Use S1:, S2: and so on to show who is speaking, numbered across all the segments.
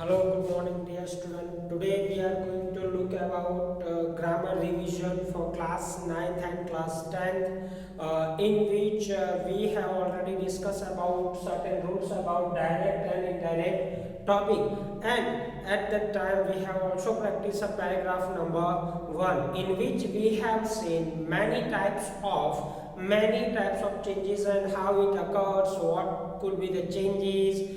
S1: Hello, good morning, dear student. Today we are going to look about grammar revision for class 9th and class 10th, in which we have already discussed about certain rules about direct and indirect topic. And at that time we have also practiced a paragraph number 1, in which we have seen many types of changes and how it occurs, what could be the changes,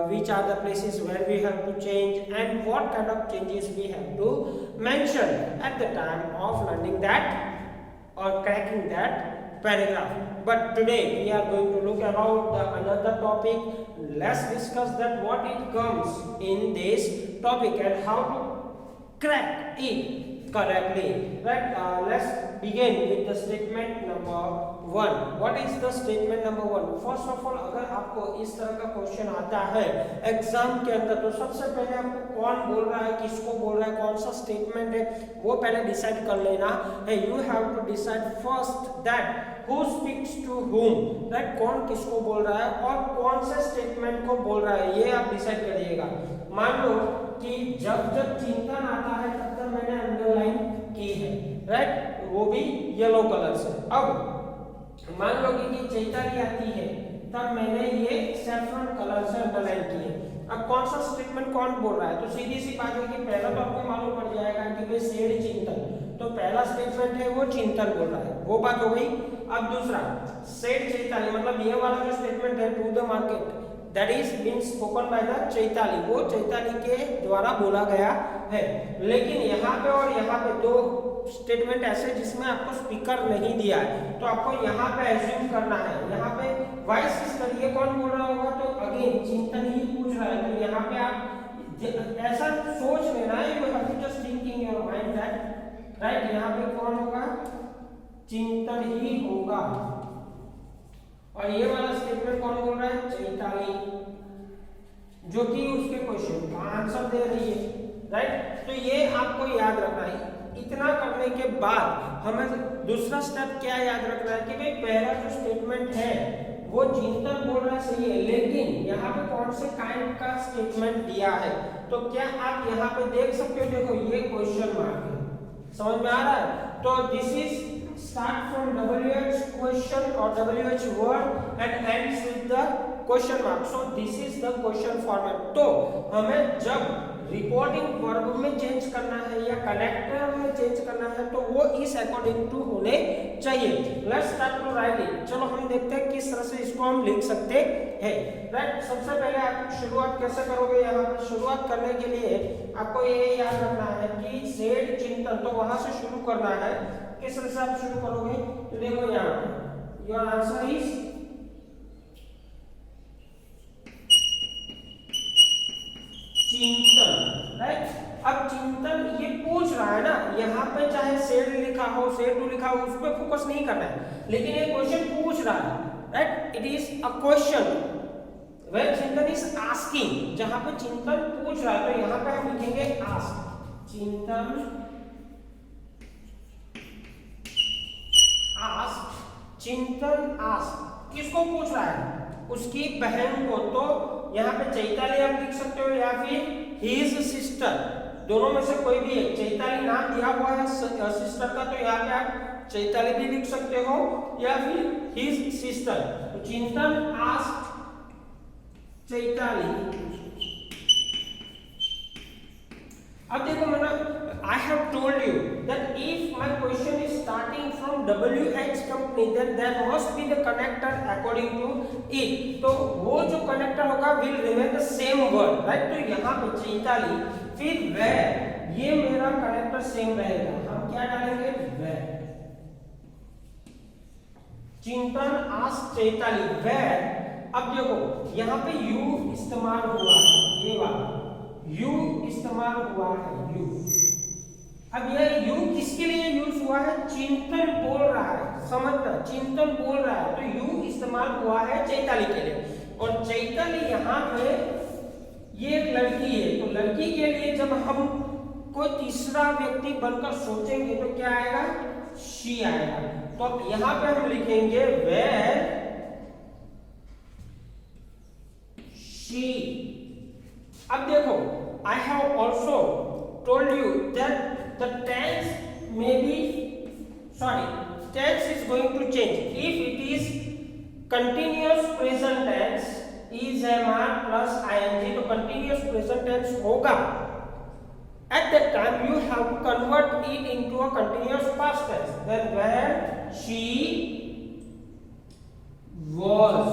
S1: which are the places where we have to change, and what kind of changes we have to mention at the time of learning that or cracking that paragraph. But today we are going to look about another topic. Let's discuss that what it comes in this topic and how to crack it correctly. Right? Let's begin with the statement number 1. What is the statement number 1? First of all, अगर आपको इस तरह का question आता है exam के अंदर, तो सबसे पहले आपको कौन बोल रहा है, किसको बोल रहा है, कौन सा स्टेटमेंट है, वो पहले डिसाइड कर लेना है. You have to decide first that who speaks to whom, right, कौन किसको बोल रहा है और कौन से स्टेटमेंट को बोल रहा है, ये आप डिसाइड करिएगा. मान लो कि जब जब चिंतन आता है तब तक मैंने अंडरलाइन की है, राइट, वो भी येलो कलर से. अब मान लो कि चैताली आती है तब मैंने ये सैफरन कलर से अंडरलाइन की है. अब कौन सा स्टेटमेंट कौन बोल रहा है, तो सीधी सी बात है कि पहला तो आपको मालूम पड़ जाएगा कि भाई सेड चिंतन, तो पहला स्टेटमेंट है वो चिंतन बोल रहा है, वो बात हो गई. अब दूसरा सेड चैताली, मतलब ये वाला जो स्टेटमेंट है to the market, that is been spoken by the Chaitali, वो चैताली के द्वारा बोला गया है. लेकिन यहाँ पे और यहाँ पे दो स्टेटमेंट ऐसे जिसमें आपको स्पीकर नहीं दिया है, तो आपको यहाँ पे एज्यूम करना है. यहाँ पे वॉइस सिस्टर ये कौन बोल रहा होगा, तो अगेन चिंतन ही पूछ रहा है, तो यहाँ पे आप ऐसा सोच लेना है, you have to just think in your mind that, right, यहाँ पे कौन होगा, चिंतन ही होगा. और ये वाला स्टेटमेंट कौन बोल रहा है, चैताली, जो कि उसके क्वेश्चन का आंसर दे रही है, राइट. तो ये आपको याद रखना है. इतना करने के बाद हमें दूसरा स्टेप क्या याद रखना है कि भाई पहला जो स्टेटमेंट है वो चिंतन बोल रहा सही है, लेकिन यहाँ पे कौन से काइंड का स्टेटमेंट दिया है, तो क्या आप यहाँ पे देख सकते हो, देखो ये क्वेश्चन मार्क है, समझ में आ रहा है. तो this is start from WH question or WH word and ends with the question mark. So this is the question format. तो हमें जब रिपोर्टिंग वर्ब में चेंज करना है या कनेक्टर में चेंज करना है तो वो इस अकॉर्डिंग टू होने चाहिए. Let's start to write it. चलो हम देखते हैं किस तरह से इसको हम लिख सकते हैं, राइट. सबसे पहले आप शुरुआत कैसे करोगे, यहाँ पर शुरुआत करने के लिए आपको ये याद रखना है कि सेड चिंतन, तो वहां से शुरू करना है. किस तरह से आप शुरू करोगे, तो देखो यहाँ पे योर आंसर इज चिंतन, राइट. अब चिंतन ये पूछ रहा है ना, यहाँ पे चाहे सेड लिखा हो, सेड टू लिखा हो, उस पर फोकस नहीं करना है, लेकिन ये क्वेश्चन पूछ रहा है, right. It is a question where Chintan is asking, जहां पे चिंतन पूछ रहा है, तो यहाँ पे हम लिखेंगे आस्क. चिंतन आस्क, चिंतन आस्क किसको पूछ रहा है, उसकी बहन को. तो यहाँ पे चैताली आप लिख सकते हो या फिर हिज सिस्टर, दोनों में से कोई भी है. चैताली नाम दिया हुआ है सिस्टर का, तो यहाँ पे आप चैताली भी लिख सकते हो या फिर हिज सिस्टर. तो चिंतन आस्क चैताली. अब देखो मैंने I have told you that if my question is starting from WH company, then there must be the connector according to it. तो वो जो connector होगा will remain the same word, right. तो यहाँ पे चैताली फिर where, ये मेरा connector सेम रहेगा, हम क्या डालेंगे, where. चिंतन आस्क चैताली where. अब देखो यहाँ पे you इस्तेमाल हुआ है, ये वाला you इस्तेमाल हुआ है, you. अब यह यू किसके लिए यूज हुआ है, चिंतन बोल रहा है, समझना, चिंतन बोल रहा है, तो यू इस्तेमाल हुआ है चैताली के लिए. और चैताली यहाँ पे ये एक लड़की है, तो लड़की के लिए जब हम कोई तीसरा व्यक्ति बनकर सोचेंगे तो क्या आएगा, शी आएगा. तो अब यहाँ पे हम लिखेंगे वेयर शी. अब देखो I have also told you that the tense may be tense is going to change. If it is continuous present tense is MR plus ing, तो continuous present tense होगा. At that time you have to convert it into a continuous past tense. Then where she was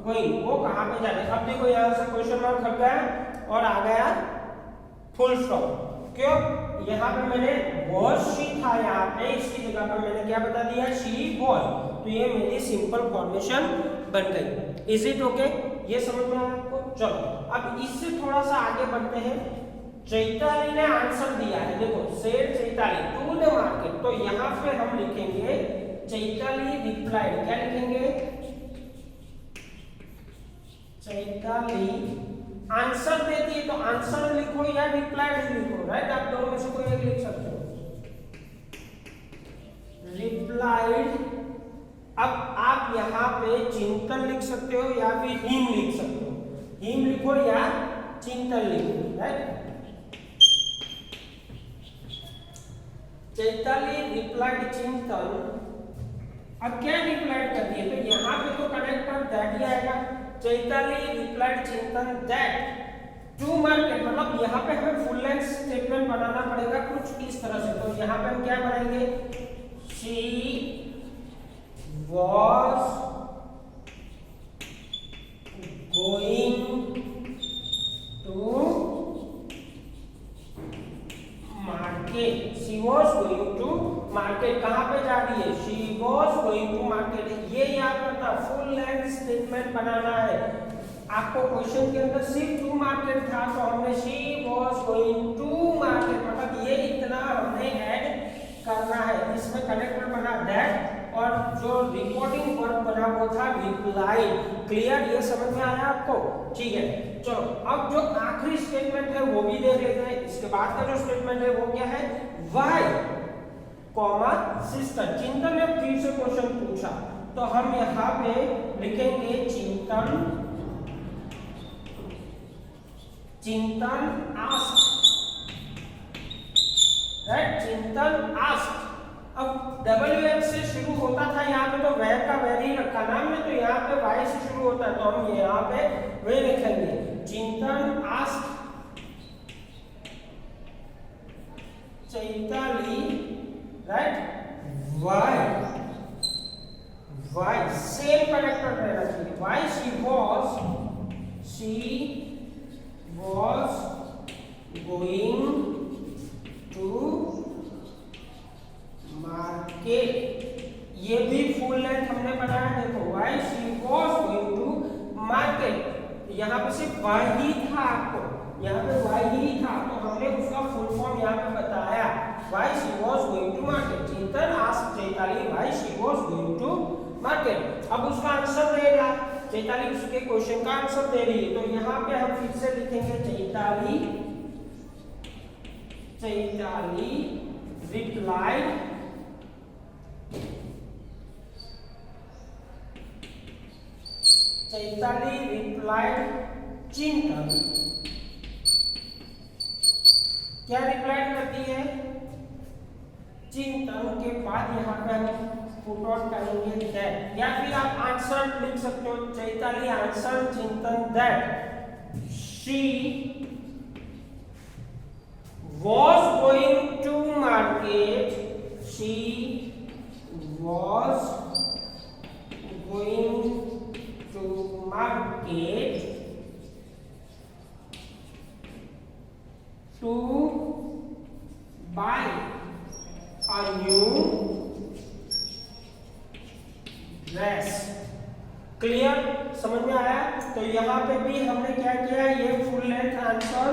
S1: going, वो कहाँ पे जा रही है. अब देखो यहाँ से क्वेश्चन मार्क हट गया और आ गया फुल स्टॉप. क्यों? यहाँ पे मैंने was she था, यहाँ पे इसकी जगह पे मैंने क्या बता दिया, she was. तो ये मेरी सिंपल फॉर्मेशन बन गई. Is it okay? ये समझ में आया आपको? चलो अब इससे थोड़ा सा आगे बढ़ते हैं. चैताली ने आंसर दिया है. देखो said Chaitali to the market, तो यहाँ पे हम लिखेंगे चैताली रिप्लाइड. क्या लिखेंगे? चैताली आंसर देती है तो आंसर लिखो या रिप्लाइड लिखो. राइट, आप दोनों में से कोई एक लिख सकते हो. रिप्लाइड. अब आप यहाँ पे चिंतन लिख सकते हो या फिर हिम लिख सकते हो. हिम लिखो या चिंतन लिखो. राइट, चैताली रिप्लाइड चिंतन. अब क्या रिप्लाइड कर दिए, तो यहाँ पे तो कनेक्टर दैट ही आएगा. चैताली रिप्लाइड चिंतन दैट टू मार्केट, मतलब यहाँ पे हमें फुल लेंथ स्टेटमेंट बनाना पड़ेगा कुछ इस तरह से. तो यहाँ पे हम क्या बनाएंगे, she was going to market. She was going to market. कहाँ पे जा रही है? She was going to market. ये याद रखना, फुल लेंथ स्टेटमेंट बनाना है आपको. क्वेश्चन के अंदर सिर्फ टू मार्केट था तो हमने she was going to market, मतलब ये इतना हमने ऐड करना है. इसमें कनेक्टर बना दैट और जो रिपोर्टिंग वर्ब बना वो था रिप्लाई. क्लियर? ये समझ में आया आपको? ठीक है. चलो अब जो आखिरी स्टेटमेंट है वो भी देख लेते हैं. इसके बाद का जो स्टेटमेंट है वो क्या है, वाई कॉमा सिस्टर. चिंतन ने फिर से क्वेश्चन पूछा तो हम यहाँ पे लिखेंगे चिंतन आस्क. राइट, चिंतन आस्क. अब WH से शुरू होता था यहाँ पे, तो वह का वेरी रखा नाम में, तो यहाँ पे वाई से शुरू होता है तो हम यहाँ पे वे लिखेंगे. Chintan ask Chaitali. Right, why same connector रहना चाहिए. Why she was going to market. ये भी फुल लेंथ हमने बनाया. देखो why she was going to market, यहाँ पे सिर्फ वाई ही था. आपको यहाँ पे वाई ही था तो हमने उसका फुल फॉर्म यहाँ पे बताया, why she was going to market. Chintan asked Chaitali why she was going to market. अब उसका आंसर देगा, चैताली उसके क्वेश्चन का आंसर दे रही है. तो यहाँ पे हम फिर से लिखेंगे चैताली रिप्लाइड चिंतन. क्या रिप्लाइड करती है? चिंतन के बाद यहाँ पे हम पुट ऑन करेंगे दैट, या फिर आप आंसर लिख सकते हो. चैताली आंसर चिंतन that she was going to market. She was going to market to buy a new dress. Clear? समझ में आया? तो यहाँ पे भी हमने क्या किया, ये full length answer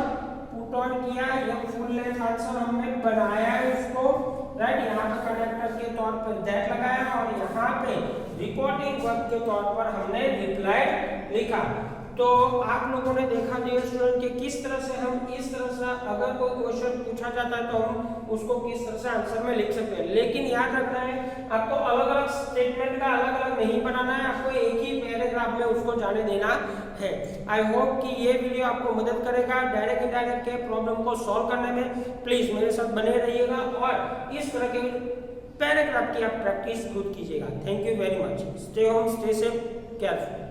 S1: put on किया, ये फुल लेंथ आंसर हमने बनाया है उसको. राइट, यहाँ पे कनेक्टर के तौर पर दैट लगाया और यहाँ पे रिपोर्टिंग वर्ब के तौर पर हमने रिप्लाई लिखा. तो आप लोगों ने देखा डियर स्टूडेंट कि किस तरह से हम इस तरह से अगर कोई क्वेश्चन पूछा जाता है तो हम उसको किस तरह से आंसर में लिख सकते हैं, लेकिन याद रखना है आपको अलग अलग स्टेटमेंट का अलग अलग नहीं बनाना है, आपको एक ही पैराग्राफ में उसको जाने देना है। आई होप कि ये वीडियो आपको मदद करेगा डायरेक्ट इनडायरेक्ट के प्रॉब्लम को सॉल्व करने में। प्लीज मेरे साथ बने रहिएगा और इस तरह के पैराग्राफ की आप प्रैक्टिस खुद कीजिएगा। Thank you very much. Stay home, stay safe, careful.